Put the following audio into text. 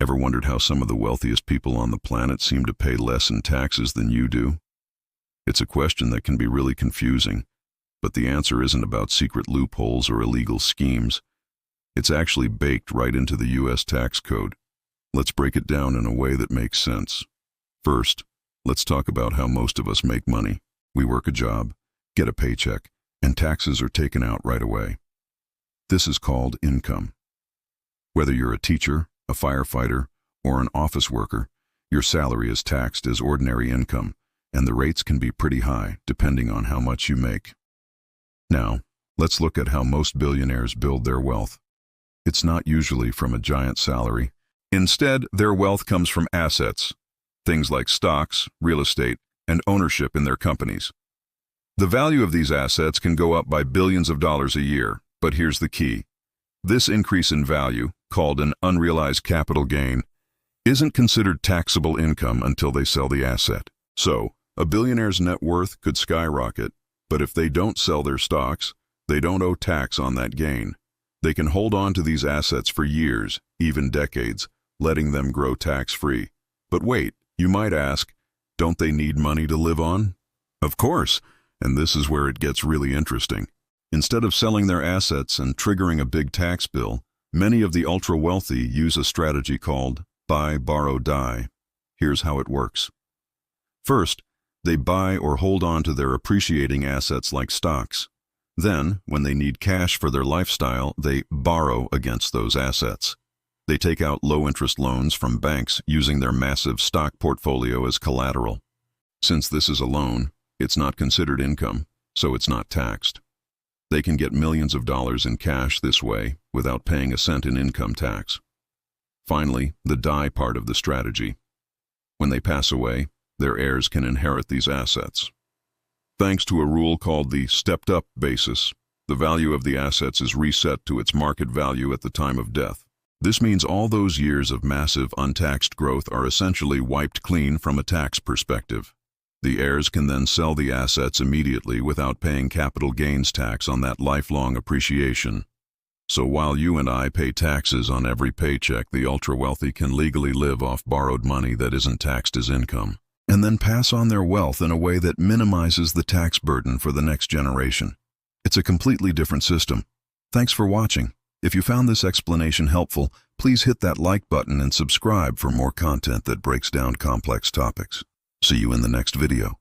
Ever wondered how some of the wealthiest people on the planet seem to pay less in taxes than you do? It's a question that can be really confusing, but the answer isn't about secret loopholes or illegal schemes. It's actually baked right into the U.S. tax code. Let's break it down in a way that makes sense. First, let's talk about how most of us make money. We work a job, get a paycheck, and taxes are taken out right away. This is called income. Whether you're a teacher, a firefighter, or an office worker, your salary is taxed as ordinary income, and the rates can be pretty high depending on how much you make. Now, let's look at how most billionaires build their wealth. It's not usually from a giant salary. Instead, their wealth comes from assets, things like stocks, real estate, and ownership in their companies. The value of these assets can go up by billions of dollars a year, but here's the key. This increase in value, called an unrealized capital gain, isn't considered taxable income until they sell the asset. So, a billionaire's net worth could skyrocket, but if they don't sell their stocks, they don't owe tax on that gain. They can hold on to these assets for years, even decades, letting them grow tax-free. But wait, you might ask, don't they need money to live on? Of course, and this is where it gets really interesting. Instead of selling their assets and triggering a big tax bill, many of the ultra-wealthy use a strategy called buy, borrow, die. Here's how it works. First, they buy or hold on to their appreciating assets like stocks. Then, when they need cash for their lifestyle, they borrow against those assets. They take out low-interest loans from banks using their massive stock portfolio as collateral. Since this is a loan, it's not considered income, so it's not taxed. They can get millions of dollars in cash this way without paying a cent in income tax. Finally, the die part of the strategy. When they pass away, their heirs can inherit these assets. Thanks to a rule called the stepped-up basis, the value of the assets is reset to its market value at the time of death. This means all those years of massive untaxed growth are essentially wiped clean from a tax perspective. The heirs can then sell the assets immediately without paying capital gains tax on that lifelong appreciation. So while you and I pay taxes on every paycheck, the ultra-wealthy can legally live off borrowed money that isn't taxed as income, and then pass on their wealth in a way that minimizes the tax burden for the next generation. It's a completely different system. Thanks for watching. If you found this explanation helpful, please hit that like button and subscribe for more content that breaks down complex topics. See you in the next video.